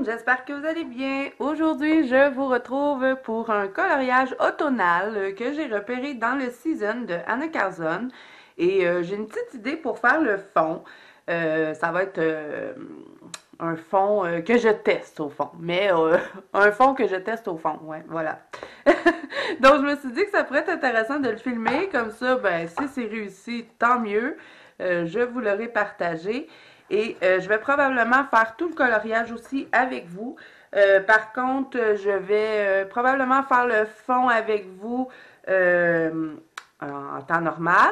j'espère que vous allez bien. Aujourd'hui, je vous retrouve pour un coloriage automnal que j'ai repéré dans le Season de Anna Carzon. Et j'ai une petite idée pour faire le fond. Ça va être un fond que je teste au fond. Mais un fond que je teste au fond, ouais, voilà. Donc je me suis dit que ça pourrait être intéressant de le filmer. Comme ça, ben si c'est réussi, tant mieux. Je vous l'aurai partagé. Et je vais probablement faire tout le coloriage aussi avec vous. Par contre, je vais probablement faire le fond avec vous en temps normal.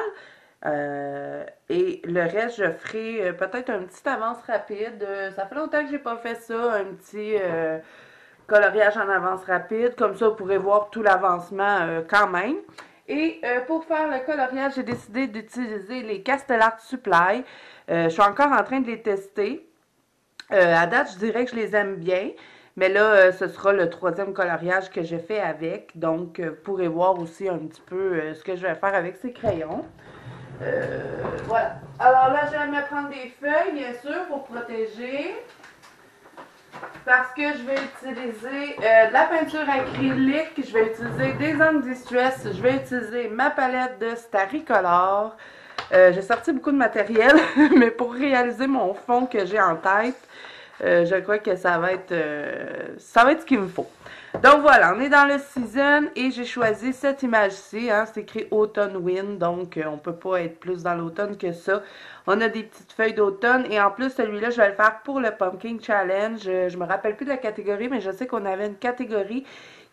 Et le reste, je ferai peut-être un petit avance rapide. Ça fait longtemps que j'ai pas fait ça, un petit coloriage en avance rapide. Comme ça, vous pourrez voir tout l'avancement quand même. Et pour faire le coloriage, j'ai décidé d'utiliser les Castellart Supply. Je suis encore en train de les tester. À date, je dirais que je les aime bien. Mais là, ce sera le troisième coloriage que j'ai fait avec. Donc, vous pourrez voir aussi un petit peu ce que je vais faire avec ces crayons. Voilà. Alors là, je vais me prendre des feuilles, bien sûr, pour protéger. Parce que je vais utiliser de la peinture acrylique, je vais utiliser des encres Distress, je vais utiliser ma palette de Staricolor. J'ai sorti beaucoup de matériel, mais pour réaliser mon fond que j'ai en tête, je crois que ça va être ce qu'il me faut. Donc voilà, on est dans le season et j'ai choisi cette image-ci, hein, c'est écrit Autumn Wind, donc on peut pas être plus dans l'automne que ça. On a des petites feuilles d'automne et en plus celui-là je vais le faire pour le Pumpkin Challenge. Je me rappelle plus de la catégorie, mais je sais qu'on avait une catégorie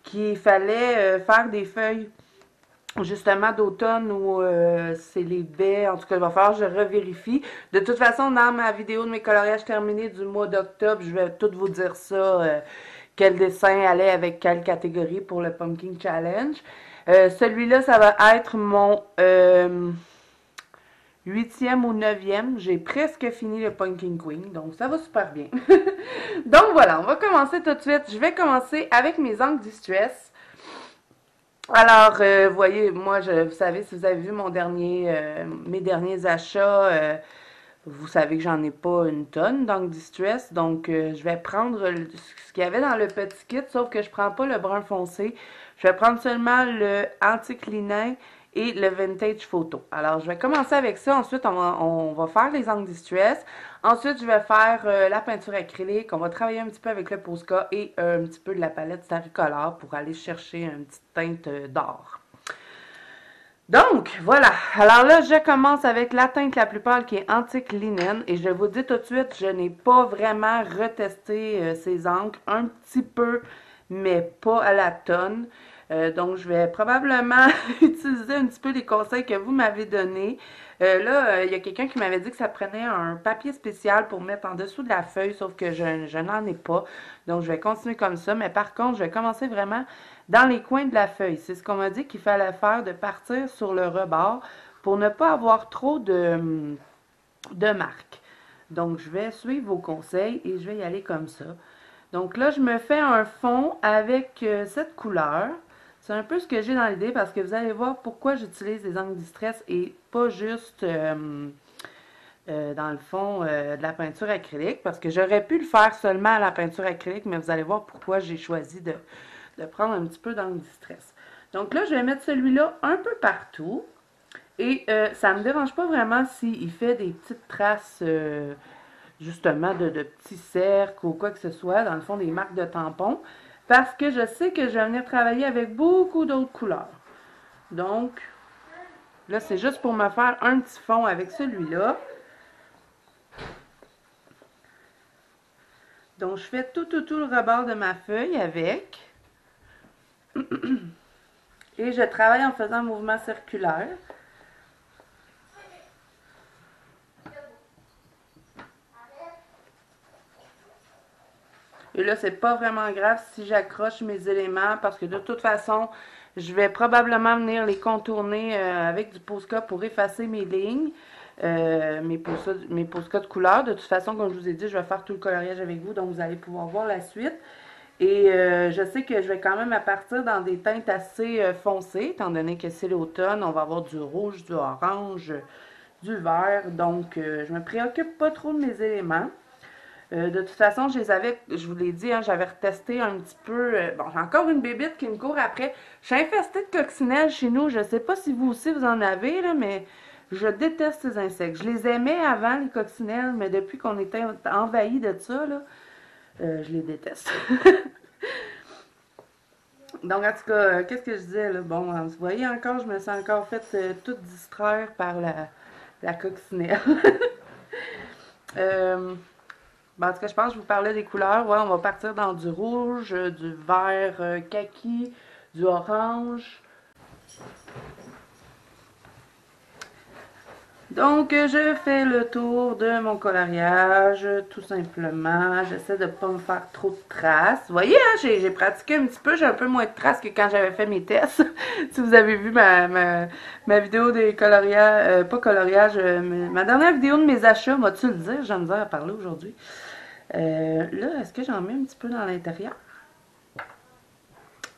qu'il fallait faire des feuilles justement d'automne où c'est les baies. En tout cas, il va falloir que je revérifie. De toute façon, dans ma vidéo de mes coloriages terminés du mois d'octobre, je vais tout vous dire ça, quel dessin allait avec quelle catégorie pour le Pumpkin Challenge. Celui-là, ça va être mon 8e ou 9e. J'ai presque fini le Pumpkin Queen, donc ça va super bien. Donc voilà, on va commencer tout de suite. Je vais commencer avec mes encres Distress. Alors, vous voyez, moi, vous savez, si vous avez vu mes derniers achats, vous savez que j'en ai pas une tonne d'encre Distress. Donc, je vais prendre ce qu'il y avait dans le petit kit, sauf que je prends pas le brun foncé. Je vais prendre seulement le antique linen et le vintage photo. Alors, je vais commencer avec ça. Ensuite, on va faire les encres Distress. Ensuite, je vais faire la peinture acrylique. On va travailler un petit peu avec le Posca et un petit peu de la palette Staricolor pour aller chercher une petite teinte d'or. Donc, voilà. Alors là, je commence avec la teinte la plus pâle qui est Antique Linen. Et je vous dis tout de suite, je n'ai pas vraiment retesté ces encres. Un petit peu, mais pas à la tonne. Donc, je vais probablement utiliser un petit peu les conseils que vous m'avez donnés. Là, il y a quelqu'un qui m'avait dit que ça prenait un papier spécial pour mettre en dessous de la feuille, sauf que je n'en ai pas. Donc, je vais continuer comme ça. Mais par contre, je vais commencer vraiment dans les coins de la feuille. C'est ce qu'on m'a dit qu'il fallait faire, de partir sur le rebord pour ne pas avoir trop de marques. Donc, je vais suivre vos conseils et je vais y aller comme ça. Donc là, je me fais un fond avec cette couleur. C'est un peu ce que j'ai dans l'idée parce que vous allez voir pourquoi j'utilise les encres Distress et pas juste dans le fond de la peinture acrylique, parce que j'aurais pu le faire seulement à la peinture acrylique, mais vous allez voir pourquoi j'ai choisi de prendre un petit peu d'encre Distress. Donc là, je vais mettre celui-là un peu partout et ça ne me dérange pas vraiment s'il fait des petites traces justement de petits cercles ou quoi que ce soit, dans le fond des marques de tampons, parce que je sais que je vais venir travailler avec beaucoup d'autres couleurs. Donc, là, c'est juste pour me faire un petit fond avec celui-là. Donc, je fais tout le rebord de ma feuille avec. Et je travaille en faisant un mouvement circulaire. Et là, c'est pas vraiment grave si j'accroche mes éléments parce que de toute façon, je vais probablement venir les contourner avec du Posca pour effacer mes lignes, mes Posca de couleur. De toute façon, comme je vous ai dit, je vais faire tout le coloriage avec vous, donc vous allez pouvoir voir la suite. Et je sais que je vais quand même partir dans des teintes assez foncées, étant donné que c'est l'automne, on va avoir du rouge, du orange, du vert. Donc, je me préoccupe pas trop de mes éléments. De toute façon, je vous l'ai dit, hein, j'avais retesté un petit peu. Bon, j'ai encore une bébite qui me court après. Je suis infestée de coccinelles chez nous. Je sais pas si vous aussi vous en avez, là, mais je déteste ces insectes. Je les aimais avant, les coccinelles, mais depuis qu'on était envahi de ça, là, je les déteste. Donc, en tout cas, qu'est-ce que je disais, là? Bon, vous voyez encore, je me suis encore fait toute distraire par la coccinelle. euh, Ben, en tout cas, je pense que je vous parlais des couleurs. Ouais, on va partir dans du rouge, du vert kaki, du orange. Donc, je fais le tour de mon coloriage, tout simplement. J'essaie de ne pas me faire trop de traces. Vous voyez, hein, j'ai pratiqué un petit peu. J'ai un peu moins de traces que quand j'avais fait mes tests. Si vous avez vu ma vidéo des coloriages, pas coloriage, ma dernière vidéo de mes achats, m'as-tu le dire? J'ai misère à parler aujourd'hui. Là, est-ce que j'en mets un petit peu dans l'intérieur?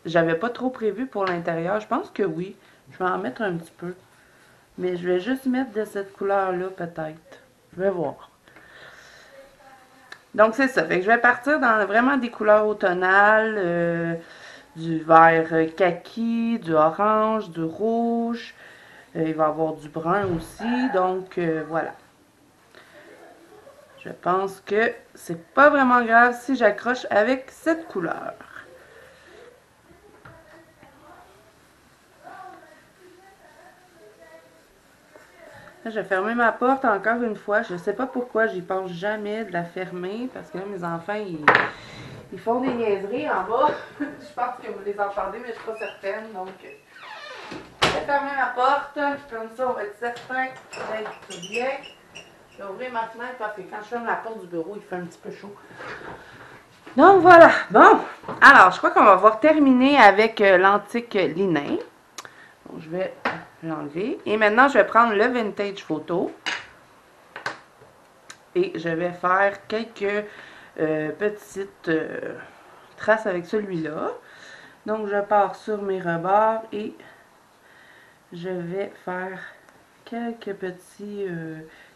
J'avais pas trop prévu pour l'intérieur. Je pense que oui. Je vais en mettre un petit peu. Mais je vais juste mettre de cette couleur-là, peut-être. Je vais voir. Donc, c'est ça. Fait que je vais partir dans vraiment des couleurs automnales. Du vert kaki, du orange, du rouge. Il va y avoir du brun aussi. Donc, voilà. Je pense que c'est pas vraiment grave si j'accroche avec cette couleur. Là, je vais fermer ma porte encore une fois. Je sais pas pourquoi j'y pense jamais de la fermer. Parce que là, mes enfants, ils font des niaiseries en bas. Je pense que vous les entendez, mais je suis pas certaine. Donc, je vais fermer ma porte. Comme ça, on va être certain d'être bien. Je vais ouvrir ma fenêtre parce que quand je ferme la porte du bureau, il fait un petit peu chaud. Donc, voilà. Bon. Alors, je crois qu'on va avoir terminé avec l'antique linen. Donc, je vais l'enlever. Et maintenant, je vais prendre le vintage photo. Et je vais faire quelques petites traces avec celui-là. Donc, je pars sur mes rebords et je vais faire quelques petits...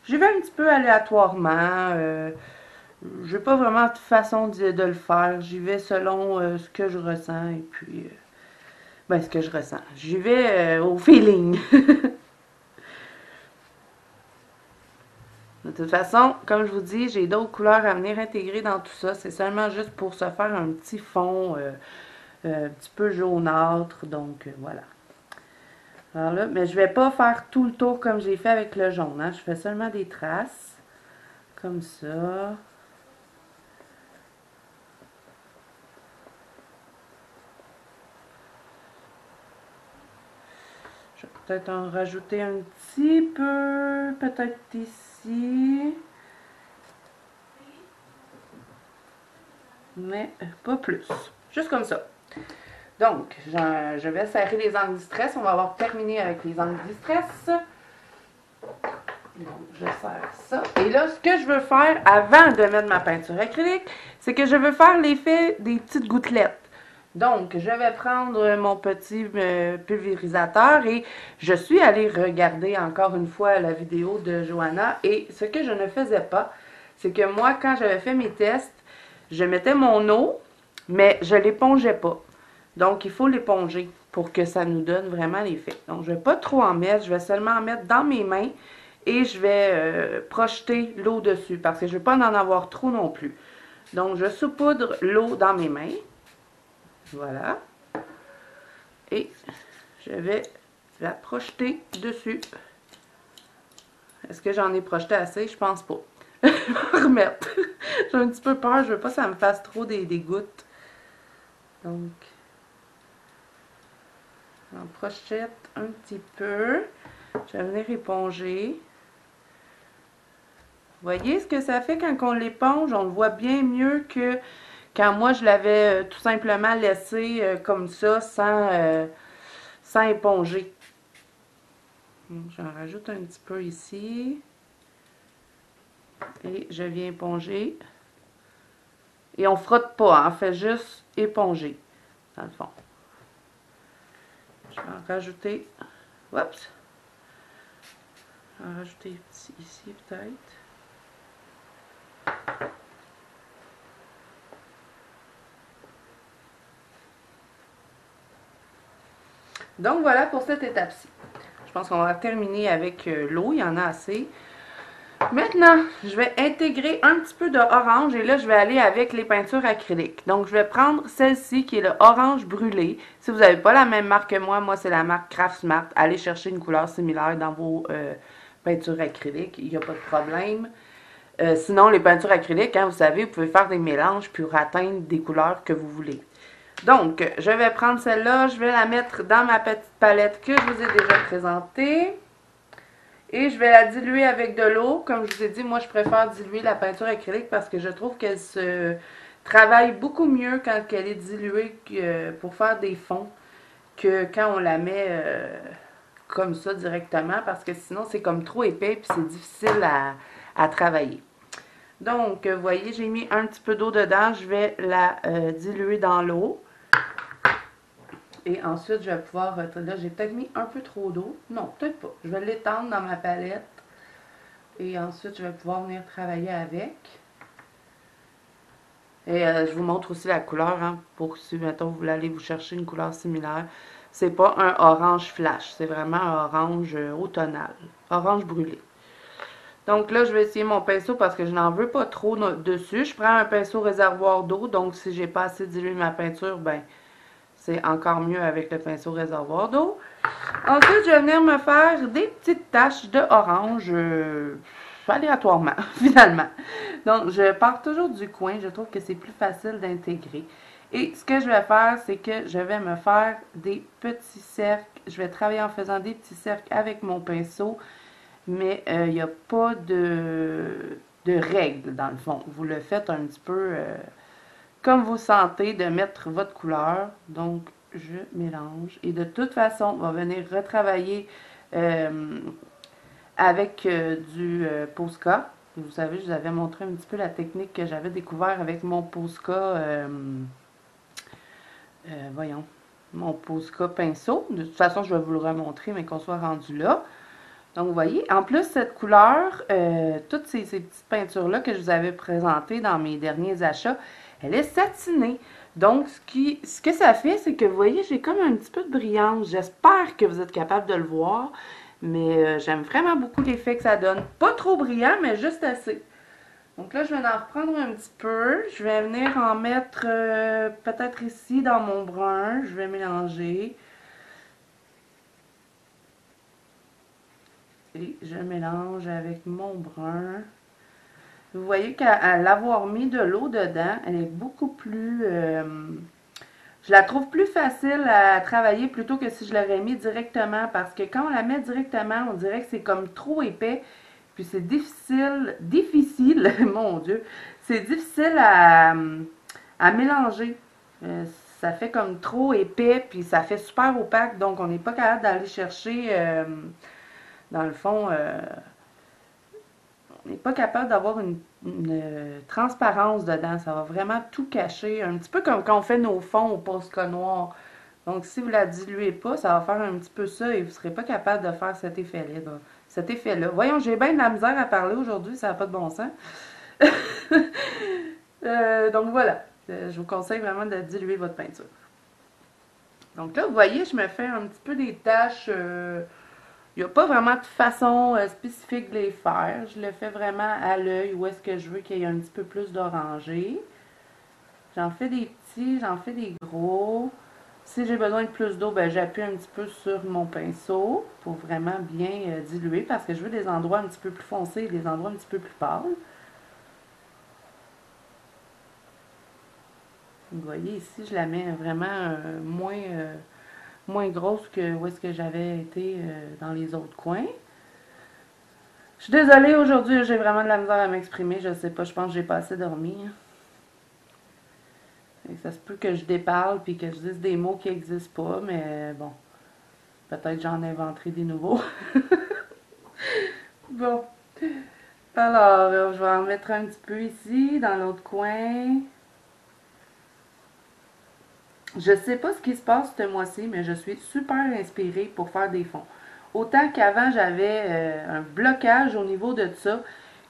j'y vais un petit peu aléatoirement. Je n'ai pas vraiment de façon de le faire. J'y vais selon ce que je ressens et puis... ben, ce que je ressens. J'y vais au feeling. De toute façon, comme je vous dis, j'ai d'autres couleurs à venir intégrer dans tout ça. C'est seulement juste pour se faire un petit fond un petit peu jaunâtre. Donc, voilà. Alors là, mais je vais pas faire tout le tour comme j'ai fait avec le jaune. Hein. Je fais seulement des traces. Comme ça. Je vais peut-être en rajouter un petit peu. Peut-être ici. Mais pas plus. Juste comme ça. Donc, je vais serrer les angles distress. On va avoir terminé avec les angles distress. Donc, je serre ça. Et là, ce que je veux faire avant de mettre ma peinture acrylique, c'est que je veux faire l'effet des petites gouttelettes. Donc, je vais prendre mon petit pulvérisateur et je suis allée regarder encore une fois la vidéo de Johanna. Et ce que je ne faisais pas, c'est que moi, quand j'avais fait mes tests, je mettais mon eau, mais je ne l'épongeais pas. Donc, il faut l'éponger pour que ça nous donne vraiment l'effet. Donc, je ne vais pas trop en mettre, je vais seulement en mettre dans mes mains et je vais projeter l'eau dessus parce que je ne veux pas en avoir trop non plus. Donc, je saupoudre l'eau dans mes mains. Voilà. Et je vais la projeter dessus. Est-ce que j'en ai projeté assez? Je pense pas. Je vais remettre. J'ai un petit peu peur, je veux pas que ça me fasse trop des gouttes. Donc, j'en projette un petit peu. Je vais venir éponger. Vous voyez ce que ça fait quand on l'éponge? On le voit bien mieux que quand moi je l'avais tout simplement laissé comme ça, sans éponger. J'en rajoute un petit peu ici. Et je viens éponger. Et on frotte pas, hein, on fait juste éponger, dans le fond. Je vais en rajouter. Oups! Je vais en rajouter ici peut-être. Donc voilà pour cette étape-ci. Je pense qu'on va terminer avec l'eau, il y en a assez. Maintenant, je vais intégrer un petit peu d'orange et là, je vais aller avec les peintures acryliques. Donc, je vais prendre celle-ci qui est le orange brûlé. Si vous n'avez pas la même marque que moi c'est la marque Craft Smart. Allez chercher une couleur similaire dans vos peintures acryliques, il n'y a pas de problème. Sinon, les peintures acryliques, hein, vous savez, vous pouvez faire des mélanges pour atteindre des couleurs que vous voulez. Donc, je vais prendre celle-là, je vais la mettre dans ma petite palette que je vous ai déjà présentée. Et je vais la diluer avec de l'eau. Comme je vous ai dit, moi, je préfère diluer la peinture acrylique parce que je trouve qu'elle se travaille beaucoup mieux quand elle est diluée pour faire des fonds que quand on la met comme ça directement parce que sinon, c'est comme trop épais et c'est difficile à travailler. Donc, vous voyez, j'ai mis un petit peu d'eau dedans. Je vais la diluer dans l'eau. Et ensuite, je vais pouvoir... Là, j'ai peut-être mis un peu trop d'eau. Non, peut-être pas. Je vais l'étendre dans ma palette. Et ensuite, je vais pouvoir venir travailler avec. Et je vous montre aussi la couleur, hein, pour si, mettons, vous voulez aller vous chercher une couleur similaire. C'est pas un orange flash, c'est vraiment un orange automnal. Orange brûlé. Donc là, je vais essayer mon pinceau parce que je n'en veux pas trop dessus. Je prends un pinceau réservoir d'eau, donc si j'ai pas assez dilué ma peinture, ben... c'est encore mieux avec le pinceau réservoir d'eau. Ensuite, je vais venir me faire des petites taches de orange aléatoirement, finalement. Donc, je pars toujours du coin. Je trouve que c'est plus facile d'intégrer. Et ce que je vais faire, c'est que je vais me faire des petits cercles. Je vais travailler en faisant des petits cercles avec mon pinceau. Mais il n'y a pas de règle, dans le fond. Vous le faites un petit peu... comme vous sentez de mettre votre couleur. Donc, je mélange. Et de toute façon, on va venir retravailler avec du Posca. Vous savez, je vous avais montré un petit peu la technique que j'avais découvert avec mon Posca, voyons, mon Posca pinceau. De toute façon, je vais vous le remontrer, mais qu'on soit rendu là. Donc, vous voyez, en plus, cette couleur, toutes ces petites peintures-là que je vous avais présentées dans mes derniers achats, elle est satinée. Donc, ce que ça fait, c'est que, vous voyez, j'ai comme un petit peu de brillance. J'espère que vous êtes capable de le voir. Mais j'aime vraiment beaucoup l'effet que ça donne. Pas trop brillant, mais juste assez. Donc là, je vais en reprendre un petit peu. Je vais venir en mettre peut-être ici dans mon brun. Je vais mélanger. Et je mélange avec mon brun. Vous voyez qu'à l'avoir mis de l'eau dedans, elle est beaucoup plus... je la trouve plus facile à travailler plutôt que si je l'aurais mis directement. Parce que quand on la met directement, on dirait que c'est comme trop épais. Puis c'est difficile, mon Dieu, c'est difficile à mélanger. Ça fait comme trop épais, puis ça fait super opaque. Donc on n'est pas capable d'aller chercher, dans le fond... on n'est pas capable d'avoir une transparence dedans. Ça va vraiment tout cacher. Un petit peu comme quand on fait nos fonds au Posca noir. Donc, si vous ne la diluez pas, ça va faire un petit peu ça et vous ne serez pas capable de faire cet effet-là. Cet effet-là. Voyons, j'ai bien de la misère à parler aujourd'hui. Ça n'a pas de bon sens. Donc, voilà. Je vous conseille vraiment de diluer votre peinture. Donc là, vous voyez, je me fais un petit peu des taches... il n'y a pas vraiment de façon spécifique de les faire. Je le fais vraiment à l'œil où est-ce que je veux qu'il y ait un petit peu plus d'orangé. J'en fais des petits, j'en fais des gros. Si j'ai besoin de plus d'eau, ben, j'appuie un petit peu sur mon pinceau pour vraiment bien diluer parce que je veux des endroits un petit peu plus foncés et des endroits un petit peu plus pâles. Vous voyez ici, je la mets vraiment moins grosse que où est-ce que j'avais été dans les autres coins. Je suis désolée, aujourd'hui, j'ai vraiment de la misère à m'exprimer. Je sais pas, je pense que j'ai pas assez dormi. Et ça se peut que je déparle puis que je dise des mots qui n'existent pas, mais bon, peut-être j'en inventerai des nouveaux. Bon, alors, je vais en mettre un petit peu ici, dans l'autre coin. Je sais pas ce qui se passe ce mois-ci, mais je suis super inspirée pour faire des fonds. Autant qu'avant, j'avais un blocage au niveau de ça,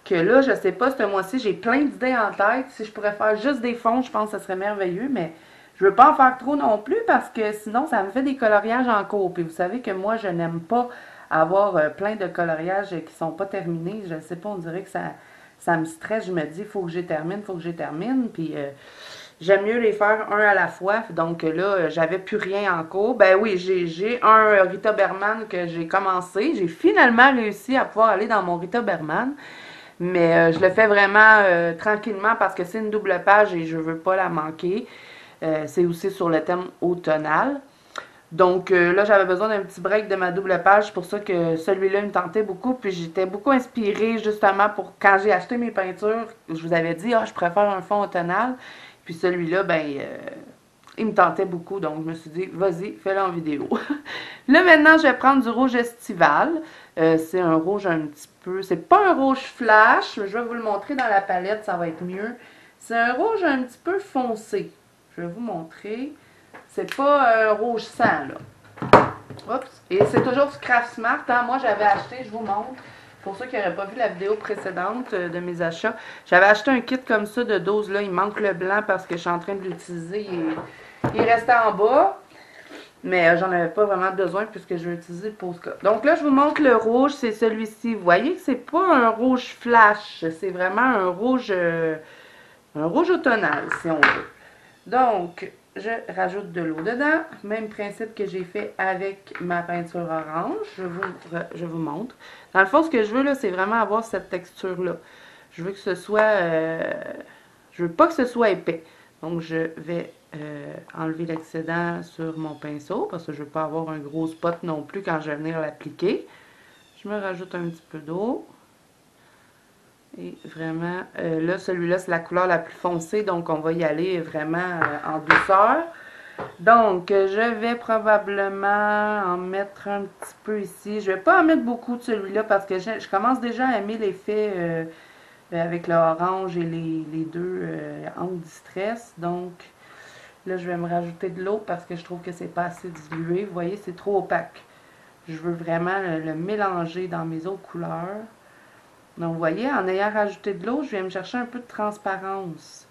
que là, je sais pas, ce mois-ci, j'ai plein d'idées en tête. Si je pourrais faire juste des fonds, je pense que ce serait merveilleux, mais Je veux pas en faire trop non plus parce que sinon ça me fait des coloriages en cours. Puis vous savez que moi je n'aime pas avoir plein de coloriages qui sont pas terminés. Je sais pas, on dirait que ça me stresse. Je me dis, faut que je termine, faut que je termine. Puis j'aime mieux les faire un à la fois. Donc là, j'avais plus rien en cours. Ben oui, j'ai un Rita Berman que j'ai commencé. J'ai finalement réussi à pouvoir aller dans mon Rita Berman. Mais je le fais vraiment tranquillement parce que c'est une double page et je veux pas la manquer. C'est aussi sur le thème automnal. Donc là, j'avais besoin d'un petit break de ma double page. C'est pour ça que celui-là me tentait beaucoup. Puis j'étais beaucoup inspirée justement pour quand j'ai acheté mes peintures. Je vous avais dit, ah, je préfère un fond automnal. Puis celui-là, ben, il me tentait beaucoup. Donc je me suis dit, vas-y, fais-le en vidéo. Là, maintenant, je vais prendre du rouge estival. C'est un rouge un petit peu... C'est pas un rouge flash. Je vais vous le montrer dans la palette, ça va être mieux. C'est un rouge un petit peu foncé. Je vais vous montrer. C'est pas un rouge sang, là. Oups. Et c'est toujours du Craft Smart. Hein? Moi, j'avais acheté, je vous montre. Pour ceux qui n'auraient pas vu la vidéo précédente de mes achats, j'avais acheté un kit comme ça de dose. Là, il manque le blanc parce que je suis en train de l'utiliser. Il restait en bas. Mais j'en avais pas vraiment besoin puisque je vais utiliser le Posca. Donc là, je vous montre le rouge. C'est celui-ci. Vous voyez que c'est pas un rouge flash. C'est vraiment un rouge automnal, si on veut. Donc, je rajoute de l'eau dedans. Même principe que j'ai fait avec ma peinture orange. Je vous montre. Dans le fond, ce que je veux, là, c'est vraiment avoir cette texture-là. Je veux que ce soit... je veux pas que ce soit épais. Donc, je vais enlever l'excédent sur mon pinceau parce que je veux pas avoir un gros spot non plus quand je vais venir l'appliquer. Je me rajoute un petit peu d'eau. Et vraiment, là, celui-là, c'est la couleur la plus foncée, donc on va y aller vraiment en douceur. Donc, je vais probablement en mettre un petit peu ici. Je vais pas en mettre beaucoup de celui-là parce que je commence déjà à aimer l'effet avec le orange et les deux anti-stress. Donc, là, je vais me rajouter de l'eau parce que je trouve que c'est pas assez dilué. Vous voyez, c'est trop opaque. Je veux vraiment le mélanger dans mes autres couleurs. Donc, vous voyez, en ayant rajouté de l'eau, je viens me chercher un peu de transparence.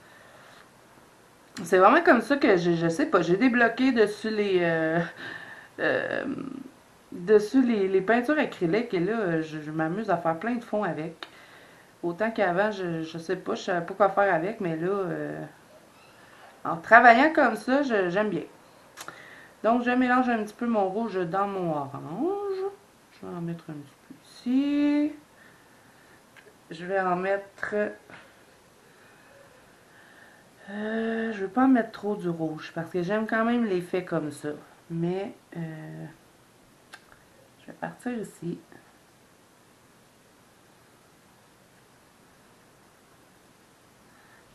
C'est vraiment comme ça que je sais pas, j'ai débloqué dessus les peintures acryliques et là, je m'amuse à faire plein de fonds avec. Autant qu'avant, je sais pas, je savais pas quoi faire avec, mais là, en travaillant comme ça, j'aime bien. Donc, je mélange un petit peu mon rouge dans mon orange. Je vais en mettre un petit peu ici. Je vais en mettre... je ne veux pas en mettre trop du rouge parce que j'aime quand même l'effet comme ça. Mais je vais partir ici.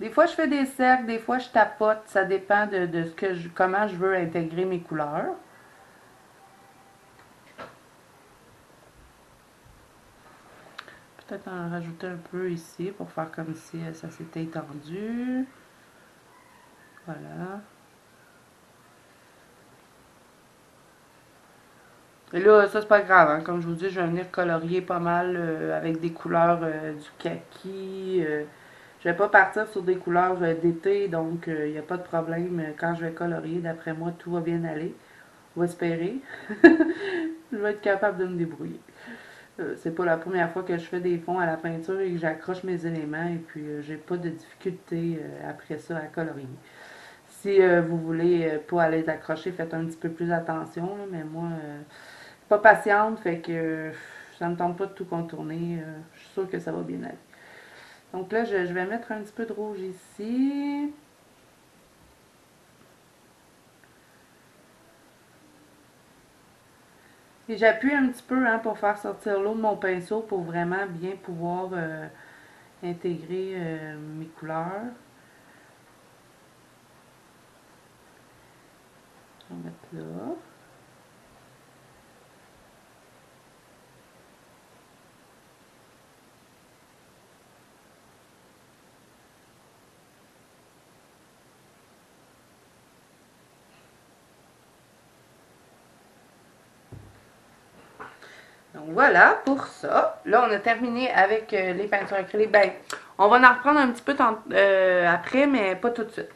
Des fois, je fais des cercles, des fois, je tapote. Ça dépend de comment je veux intégrer mes couleurs. Peut-être en rajouter un peu ici pour faire comme si ça s'était étendu. Voilà. Et là, ça, c'est pas grave. Hein. Comme je vous dis, je vais venir colorier pas mal avec des couleurs du kaki. Je vais pas partir sur des couleurs d'été, donc il n'y a pas de problème. Quand je vais colorier, d'après moi, tout va bien aller. On va espérer. Je vais être capable de me débrouiller. C'est pas la première fois que je fais des fonds à la peinture et que j'accroche mes éléments et puis j'ai pas de difficulté après ça à colorier. Si vous voulez pas aller les accrocher, faites un petit peu plus attention, là, mais moi, pas patiente, fait que ça me tente pas de tout contourner. Je suis sûre que ça va bien aller. Donc là, je vais mettre un petit peu de rouge ici. Et j'appuie un petit peu hein, pour faire sortir l'eau de mon pinceau pour vraiment bien pouvoir intégrer mes couleurs. Je vais mettre là. Donc voilà pour ça. Là, on a terminé avec les peintures acryliques. Ben, on va en reprendre un petit peu après, mais pas tout de suite.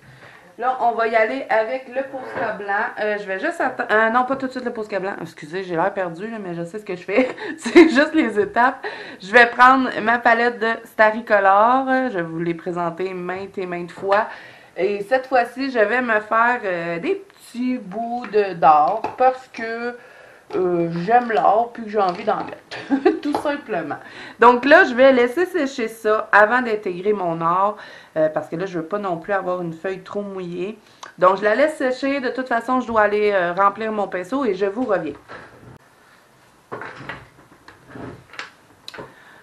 Là, on va y aller avec le Posca blanc. Je vais juste attendre. Non, pas tout de suite le Posca blanc. Excusez, j'ai l'air perdu, là, mais je sais ce que je fais. C'est juste les étapes. Je vais prendre ma palette de Staricolor. Je vais vous les présenter maintes et maintes fois. Et cette fois-ci, je vais me faire des petits bouts d'or parce que j'aime l'or puis que j'ai envie d'en mettre. Tout simplement. Donc là, je vais laisser sécher ça avant d'intégrer mon or parce que là, je veux pas non plus avoir une feuille trop mouillée. Donc, je la laisse sécher. De toute façon, je dois aller remplir mon pinceau et je vous reviens.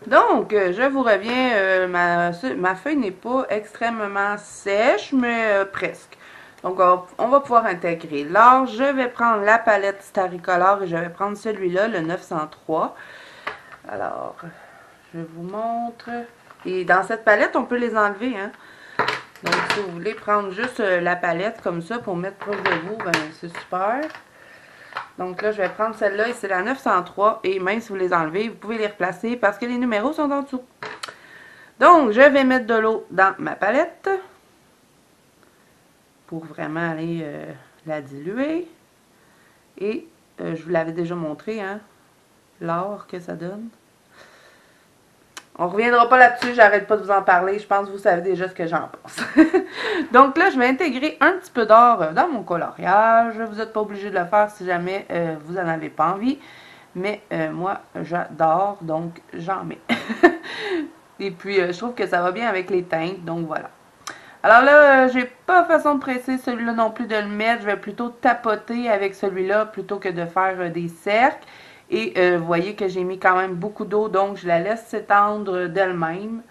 Donc, je vous reviens. Ma feuille n'est pas extrêmement sèche, mais presque. Donc, on va pouvoir intégrer l'or. Je vais prendre la palette Staricolor et je vais prendre celui-là, le 903. Alors, je vous montre. Et dans cette palette, on peut les enlever, hein. Donc, si vous voulez prendre juste la palette comme ça pour mettre proche de vous, ben c'est super. Donc là, je vais prendre celle-là et c'est la 903. Et même si vous les enlevez, vous pouvez les replacer parce que les numéros sont en dessous. Donc, je vais mettre de l'eau dans ma palette pour vraiment aller la diluer. Et je vous l'avais déjà montré, hein, l'or que ça donne. On ne reviendra pas là-dessus, j'arrête pas de vous en parler. Je pense que vous savez déjà ce que j'en pense. Donc là, je vais intégrer un petit peu d'or dans mon coloriage. Vous n'êtes pas obligé de le faire si jamais vous n'en avez pas envie. Mais moi, j'adore, donc j'en mets. Et puis, je trouve que ça va bien avec les teintes, donc voilà. Alors là, j'ai pas façon de presser celui-là non plus de le mettre. Je vais plutôt tapoter avec celui-là plutôt que de faire des cercles. Et vous voyez que j'ai mis quand même beaucoup d'eau, donc je la laisse s'étendre d'elle-même.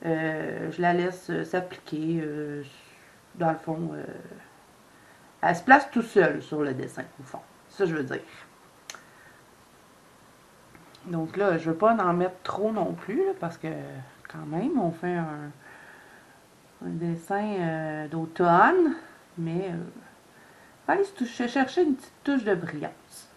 Je la laisse s'appliquer. Dans le fond, elle se place tout seul sur le dessin, au fond. C'est ça que je veux dire. Donc là, je ne veux pas en mettre trop non plus, là, parce que quand même, on fait un dessin d'automne. Mais allez chercher une petite touche de brillance.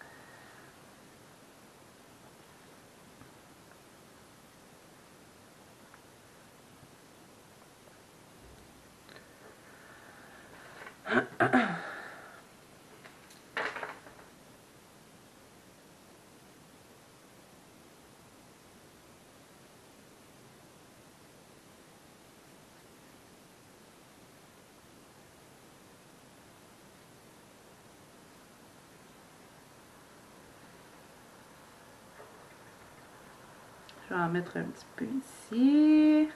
Je vais en mettre un petit peu ici.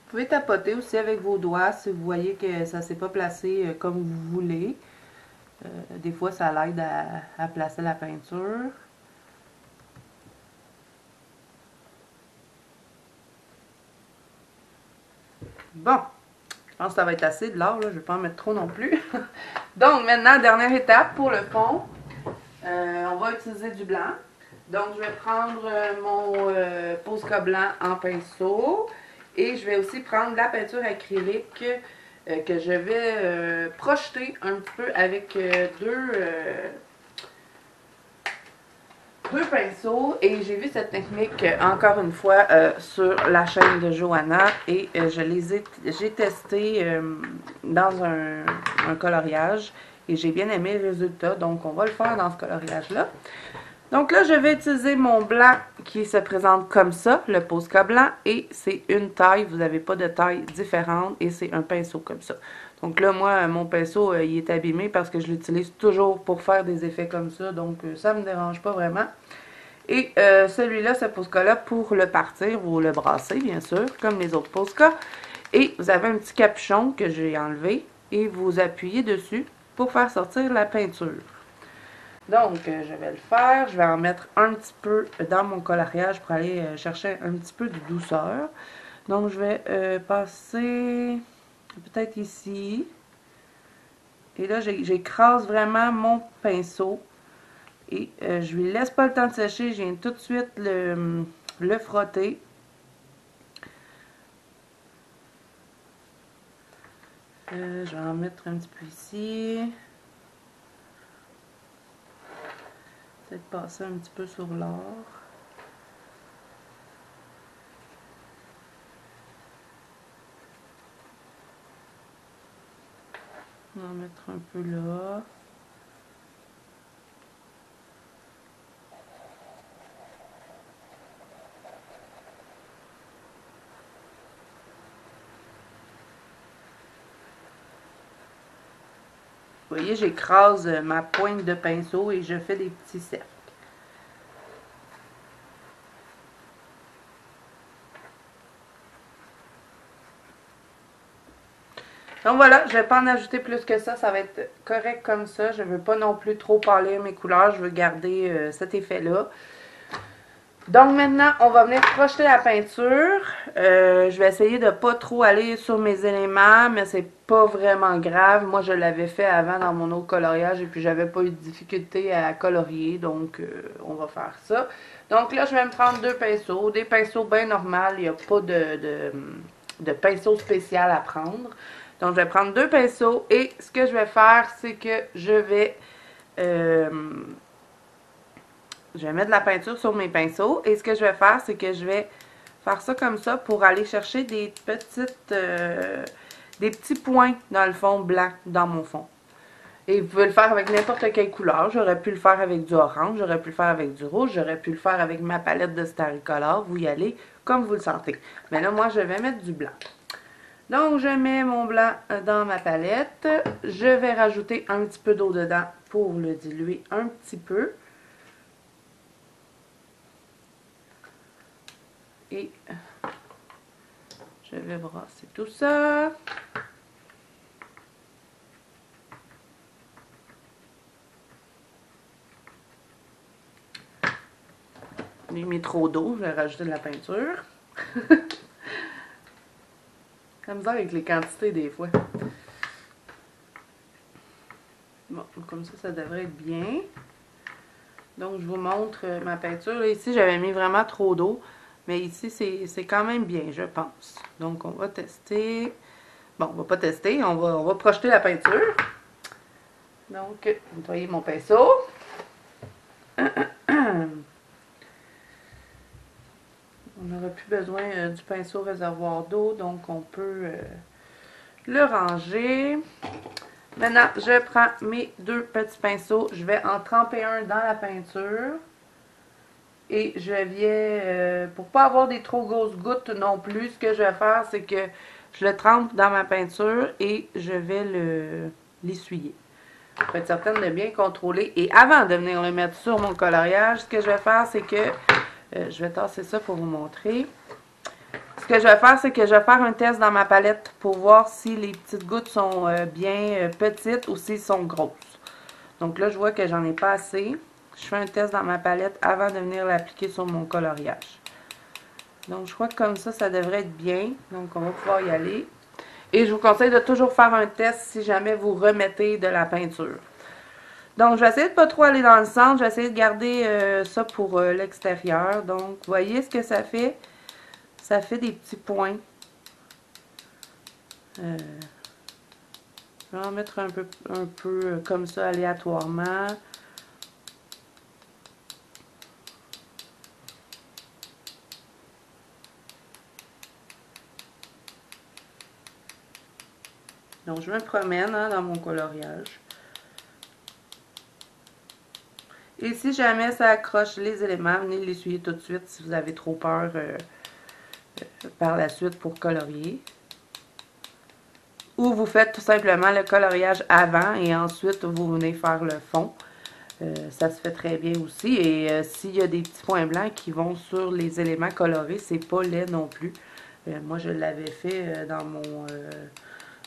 Vous pouvez tapoter aussi avec vos doigts si vous voyez que ça ne s'est pas placé comme vous voulez. Des fois, ça l'aide à placer la peinture. Bon, je pense que ça va être assez de l'or, je ne vais pas en mettre trop non plus. Donc maintenant, dernière étape pour le fond. On va utiliser du blanc. Donc je vais prendre mon Posca blanc en pinceau. Et je vais aussi prendre la peinture acrylique que je vais projeter un petit peu avec deux pinceaux. Et j'ai vu cette technique encore une fois sur la chaîne de Johanna. Et j'ai testé dans un coloriage. Et j'ai bien aimé le résultat. Donc on va le faire dans ce coloriage-là. Donc là, je vais utiliser mon blanc qui se présente comme ça, le Posca blanc, et c'est une taille, vous n'avez pas de taille différente, et c'est un pinceau comme ça. Donc là, moi, mon pinceau, il est abîmé parce que je l'utilise toujours pour faire des effets comme ça, donc ça ne me dérange pas vraiment. Et celui-là, ce Posca-là, pour le partir ou le brasser, bien sûr, comme les autres Posca. Et vous avez un petit capuchon que j'ai enlevé, et vous appuyez dessus pour faire sortir la peinture. Donc, je vais le faire. Je vais en mettre un petit peu dans mon coloriage pour aller chercher un petit peu de douceur. Donc, je vais passer peut-être ici. Et là, j'écrase vraiment mon pinceau. Et je lui laisse pas le temps de sécher. Je viens tout de suite le frotter. Je vais en mettre un petit peu ici. Peut-être passer un petit peu sur l'or. On va en mettre un peu là. Vous voyez, j'écrase ma pointe de pinceau et je fais des petits cercles. Donc voilà, je ne vais pas en ajouter plus que ça va être correct comme ça. Je ne veux pas non plus trop pâlir mes couleurs, je veux garder cet effet-là. Donc maintenant, on va venir projeter la peinture. Je vais essayer de ne pas trop aller sur mes éléments, mais c'est pas vraiment grave. Moi, je l'avais fait avant dans mon autre coloriage et puis j'avais pas eu de difficulté à colorier, donc on va faire ça. Donc là, je vais me prendre deux pinceaux, des pinceaux bien normaux, il n'y a pas de pinceau spécial à prendre. Donc, je vais prendre deux pinceaux et ce que je vais faire, c'est que je vais mettre de la peinture sur mes pinceaux. Et ce que je vais faire, c'est que je vais faire ça comme ça pour aller chercher des petits points dans le fond blanc, dans mon fond. Et vous pouvez le faire avec n'importe quelle couleur. J'aurais pu le faire avec du orange, j'aurais pu le faire avec du rouge, j'aurais pu le faire avec ma palette de Starry Color. Vous y allez comme vous le sentez. Mais là, moi, je vais mettre du blanc. Donc, je mets mon blanc dans ma palette. Je vais rajouter un petit peu d'eau dedans pour le diluer un petit peu. Et je vais brasser tout ça. J'ai mis trop d'eau, je vais rajouter de la peinture. Comme ça avec les quantités des fois. Bon, comme ça devrait être bien. Donc, je vous montre ma peinture. Là, ici, j'avais mis vraiment trop d'eau. Mais ici, c'est quand même bien, je pense. Donc, on va tester. Bon, on va pas tester, on va projeter la peinture. Donc, nettoyer mon pinceau. On n'aura plus besoin du pinceau réservoir d'eau, donc on peut le ranger. Maintenant, je prends mes deux petits pinceaux. Je vais en tremper un dans la peinture. Et je viens, pour pas avoir des trop grosses gouttes non plus, ce que je vais faire, c'est que je le trempe dans ma peinture et je vais l'essuyer. Pour être certaine de bien contrôler. Et avant de venir le mettre sur mon coloriage, ce que je vais faire, c'est que je vais tasser ça pour vous montrer. Ce que je vais faire, c'est que je vais faire un test dans ma palette pour voir si les petites gouttes sont bien petites ou s'ils sont grosses. Donc là, je vois que j'en ai pas assez. Je fais un test dans ma palette avant de venir l'appliquer sur mon coloriage. Donc, je crois que comme ça, ça devrait être bien. Donc, on va pouvoir y aller. Et je vous conseille de toujours faire un test si jamais vous remettez de la peinture. Donc, je vais essayer de ne pas trop aller dans le centre. Je vais essayer de garder ça pour l'extérieur. Donc, vous voyez ce que ça fait? Ça fait des petits points. Je vais en mettre un peu comme ça aléatoirement. Donc, je me promène dans mon coloriage. Et si jamais ça accroche les éléments, venez l'essuyer tout de suite si vous avez trop peur par la suite pour colorier. Ou vous faites tout simplement le coloriage avant et ensuite vous venez faire le fond. Ça se fait très bien aussi. Et s'il y a des petits points blancs qui vont sur les éléments colorés, c'est pas laid non plus. Moi, je l'avais fait dans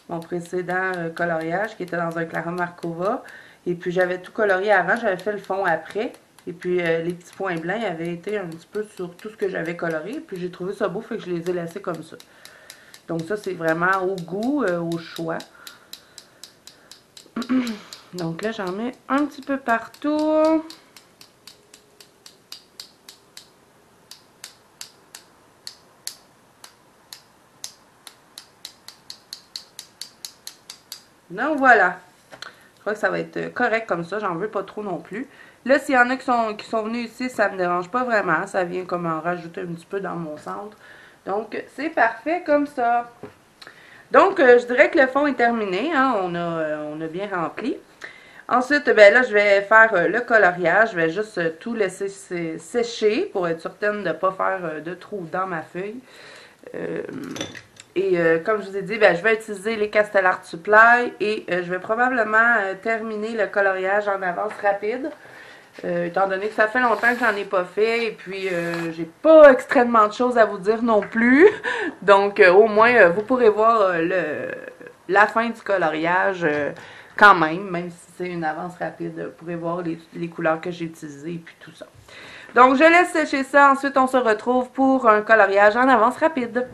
mon précédent coloriage qui était dans un Clara Markova. Et puis, j'avais tout colorié avant, j'avais fait le fond après. Et puis, les petits points blancs avaient été un petit peu sur tout ce que j'avais coloré. Et puis, j'ai trouvé ça beau, fait que je les ai laissés comme ça. Donc, ça, c'est vraiment au goût, au choix. Donc là, j'en mets un petit peu partout. Donc, voilà. crois que ça va être correct comme ça. J'en veux pas trop non plus. Là, s'il y en a qui sont venus ici, ça me dérange pas vraiment. Ça vient comme en rajouter un petit peu dans mon centre. Donc, c'est parfait comme ça. Donc, je dirais que le fond est terminé. Hein? On a bien rempli. Ensuite, ben là, je vais faire le coloriage. Je vais juste tout laisser sécher pour être certaine de ne pas faire de trous dans ma feuille. Comme je vous ai dit, ben, je vais utiliser les Castellart Supply et je vais probablement terminer le coloriage en avance rapide. Étant donné que ça fait longtemps que j'en ai pas fait et puis j'ai pas extrêmement de choses à vous dire non plus. Donc au moins vous pourrez voir la fin du coloriage quand même si c'est une avance rapide, vous pourrez voir les couleurs que j'ai utilisées et puis tout ça. Donc je laisse sécher ça, ensuite on se retrouve pour un coloriage en avance rapide.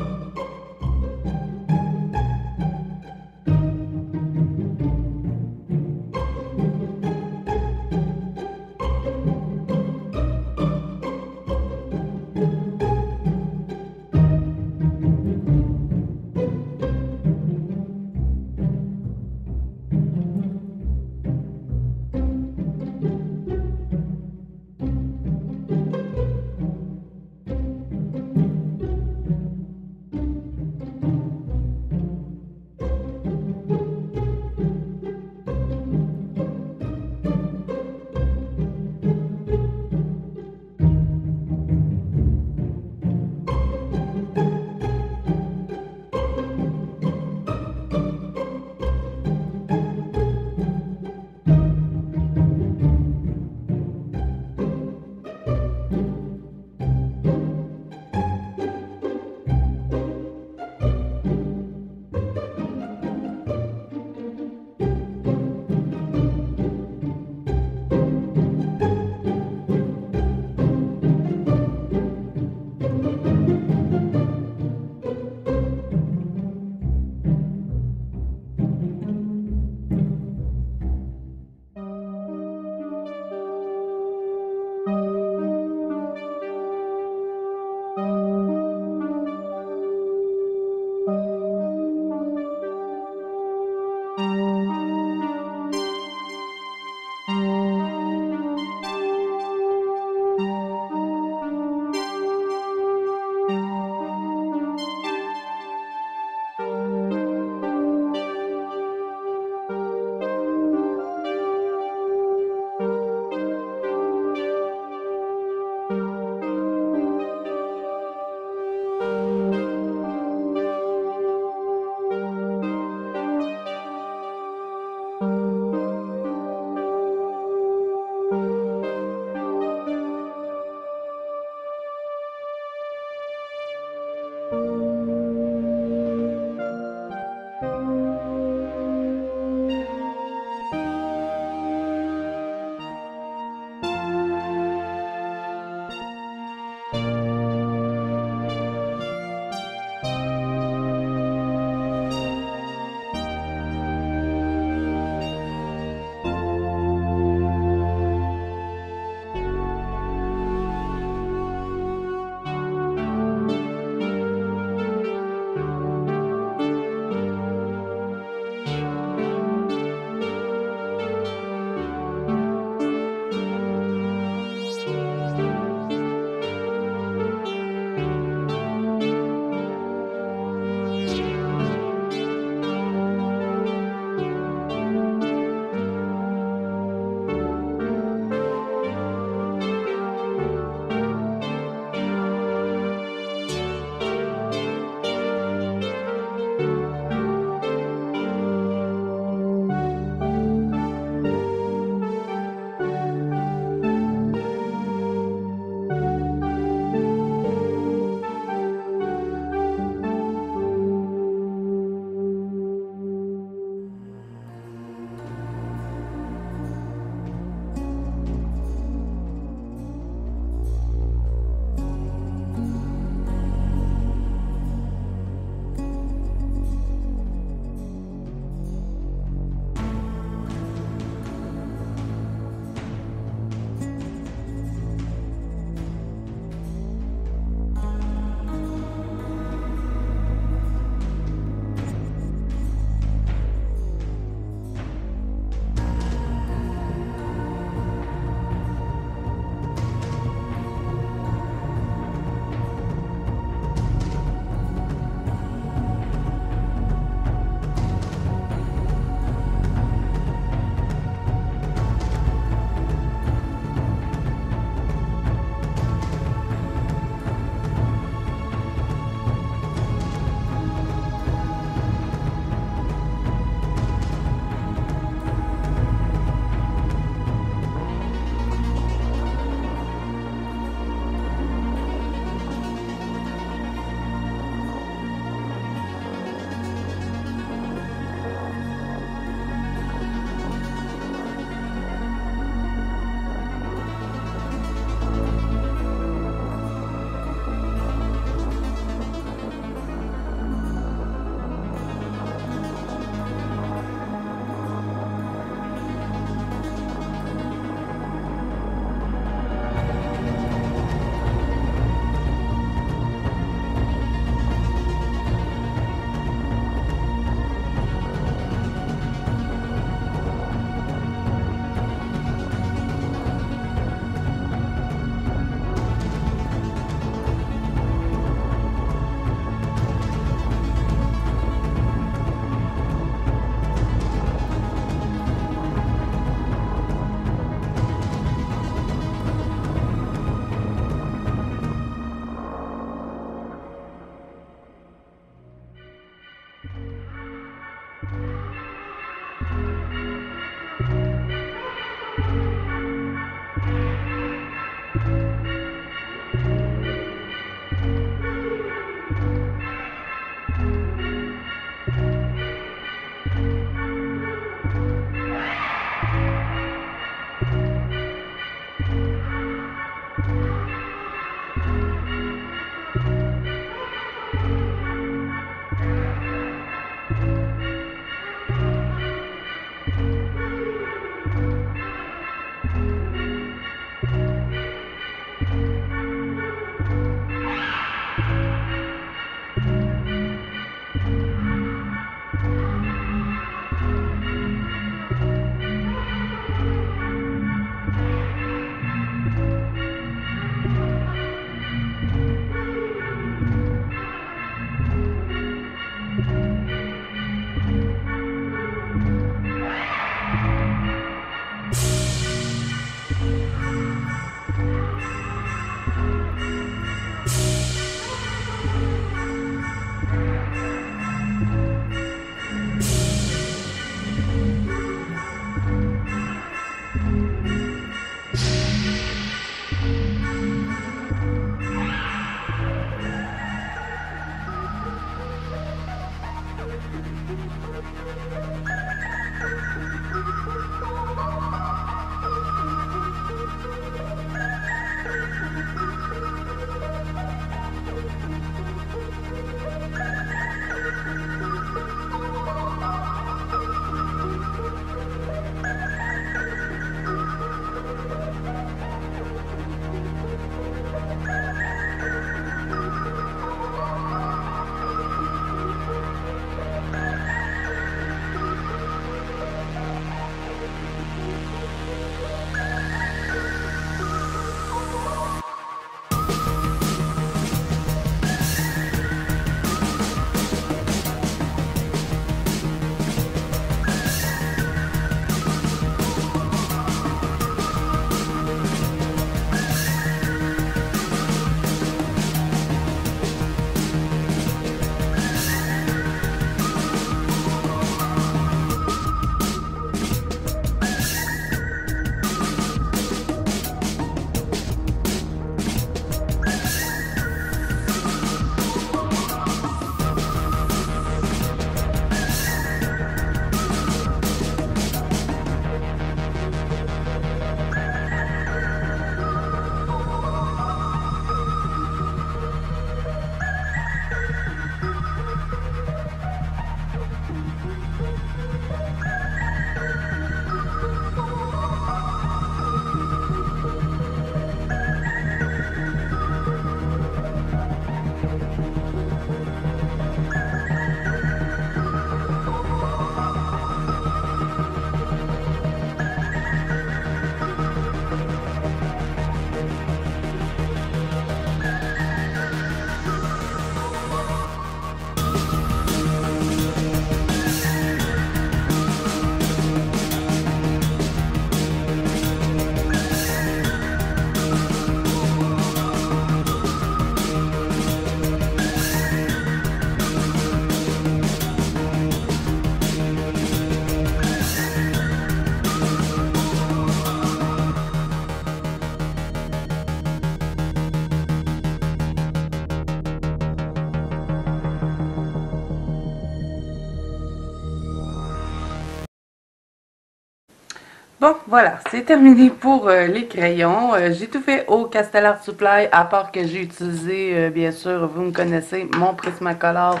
Bon, voilà, c'est terminé pour les crayons. J'ai tout fait au Castellar Supply, à part que j'ai utilisé, bien sûr, vous me connaissez, mon Prismacolor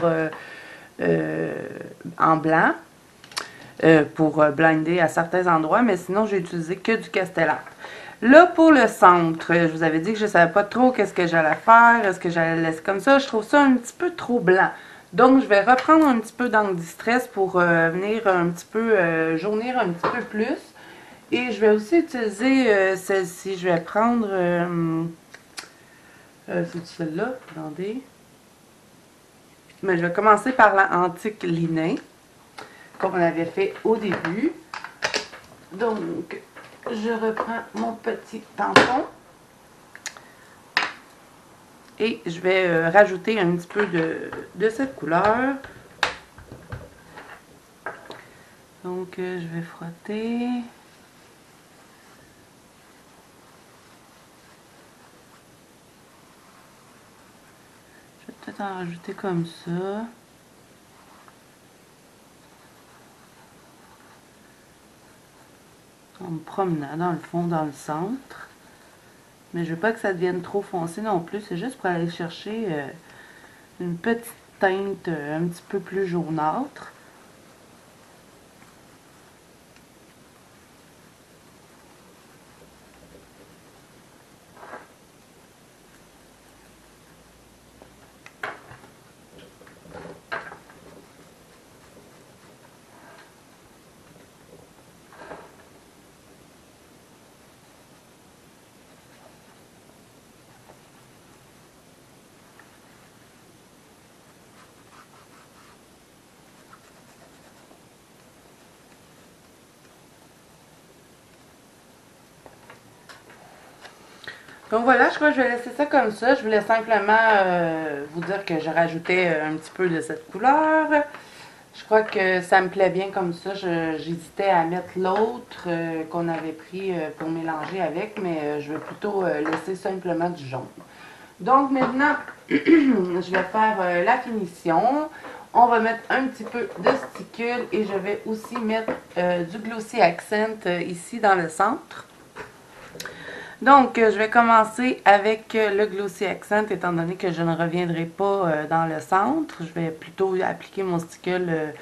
en blanc pour blinder à certains endroits, mais sinon, j'ai utilisé que du Castellar. Là, pour le centre, je vous avais dit que je ne savais pas trop qu'est-ce que j'allais faire, est-ce que j'allais le laisser comme ça. Je trouve ça un petit peu trop blanc. Donc, je vais reprendre un petit peu d'encre distress pour venir un petit peu jaunir un petit peu plus. Et je vais aussi utiliser celle-ci. Je vais prendre... c'est celle-là, attendez. Mais je vais commencer par la antique linen, comme on avait fait au début. Donc, je reprends mon petit tampon. Et je vais rajouter un petit peu de cette couleur. Donc, je vais frotter. Peut-être en rajouter comme ça. En me promenant dans le fond, dans le centre. Mais je veux pas que ça devienne trop foncé non plus. C'est juste pour aller chercher une petite teinte un petit peu plus jaunâtre. Donc voilà, je crois que je vais laisser ça comme ça. Je voulais simplement vous dire que je rajoutais un petit peu de cette couleur. Je crois que ça me plaît bien comme ça. J'hésitais à mettre l'autre qu'on avait pris pour mélanger avec, mais je vais plutôt laisser simplement du jaune. Donc maintenant, je vais faire la finition. on va mettre un petit peu de sticule et je vais aussi mettre du Glossy Accent ici dans le centre. Donc, je vais commencer avec le Glossy Accent, étant donné que je ne reviendrai pas dans le centre. Je vais plutôt appliquer mon sticule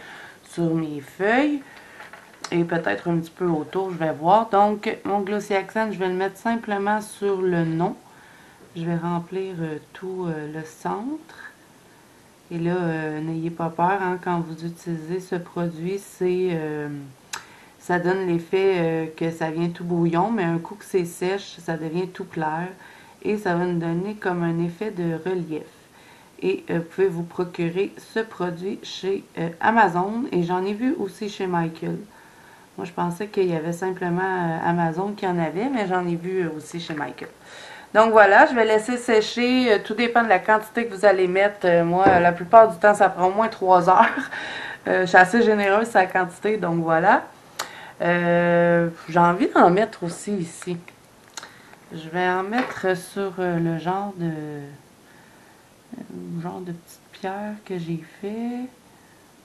sur mes feuilles et peut-être un petit peu autour, je vais voir. Donc, mon Glossy Accent, je vais le mettre simplement sur le nom. Je vais remplir tout le centre. Et là, n'ayez pas peur, hein, quand vous utilisez ce produit, ça donne l'effet que ça vient tout brouillon, mais un coup que c'est sèche, ça devient tout clair. Et ça va nous donner comme un effet de relief. Et vous pouvez vous procurer ce produit chez Amazon. Et j'en ai vu aussi chez Michael. Moi, je pensais qu'il y avait simplement Amazon qui en avait, mais j'en ai vu aussi chez Michael. Donc voilà, je vais laisser sécher. Tout dépend de la quantité que vous allez mettre. Moi, la plupart du temps, ça prend au moins 3 heures. Je suis assez généreuse sur la quantité, donc voilà. J'ai envie d'en mettre aussi ici. Je vais en mettre sur le genre de petite pierre que j'ai fait.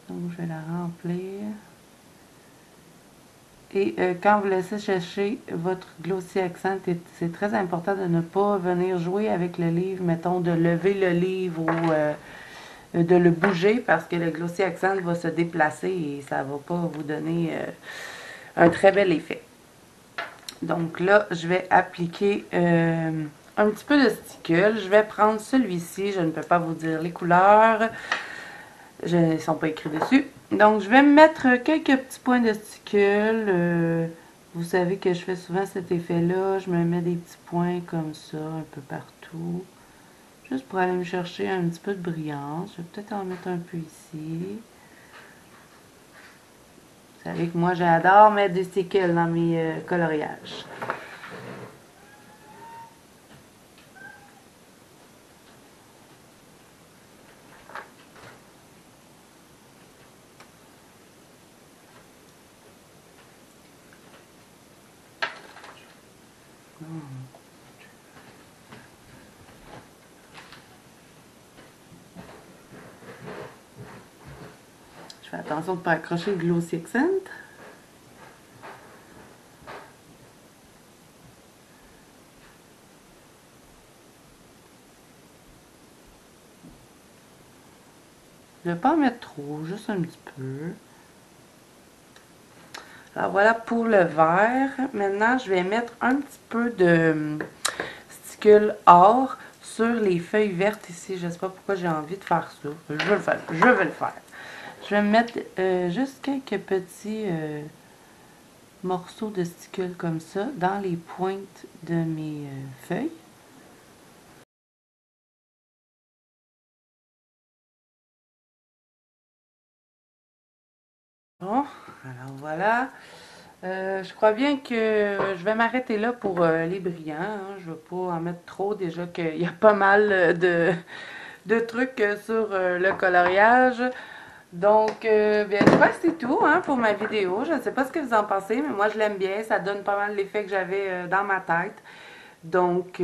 Donc je vais la remplir. Et quand vous laissez sécher votre Glossy Accent, c'est très important de ne pas venir jouer avec le livre, mettons de lever le livre ou de le bouger parce que le Glossy Accent va se déplacer et ça ne va pas vous donner un très bel effet. Donc là, je vais appliquer un petit peu de sticule. Je vais prendre celui-ci, je ne peux pas vous dire les couleurs. Ils ne sont pas écrits dessus. Donc, je vais mettre quelques petits points de sticule. Vous savez que je fais souvent cet effet-là. Je me mets des petits points comme ça, un peu partout. Juste pour aller me chercher un petit peu de brillance. Je vais peut-être en mettre un peu ici. Vous savez que moi, j'adore mettre des stickles dans mes coloriages. Je fais attention de ne pas accrocher le Glossy Accent. Je ne vais pas en mettre trop, juste un petit peu. Alors voilà pour le vert. Maintenant, je vais mettre un petit peu de sticule or sur les feuilles vertes ici. Je ne sais pas pourquoi j'ai envie de faire ça. Je vais le faire. Je vais le faire. Je vais mettre juste quelques petits morceaux de sticule comme ça dans les pointes de mes feuilles. Bon, alors voilà. Je crois bien que je vais m'arrêter là pour les brillants. Hein. Je ne vais pas en mettre trop. Déjà qu'il y a pas mal de trucs sur le coloriage. Donc, bien, je crois que c'est tout hein, pour ma vidéo. Je ne sais pas ce que vous en pensez, mais moi, je l'aime bien. Ça donne pas mal l'effet que j'avais dans ma tête. Donc,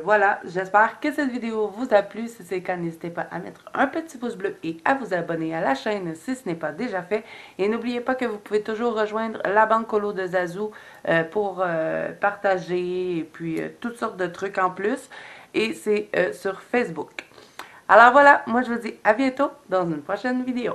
voilà. J'espère que cette vidéo vous a plu. Si c'est le cas, n'hésitez pas à mettre un petit pouce bleu et à vous abonner à la chaîne si ce n'est pas déjà fait. Et n'oubliez pas que vous pouvez toujours rejoindre la Banque Colo de Zazou pour partager et puis toutes sortes de trucs en plus. Et c'est sur Facebook. Alors voilà, moi je vous dis à bientôt dans une prochaine vidéo.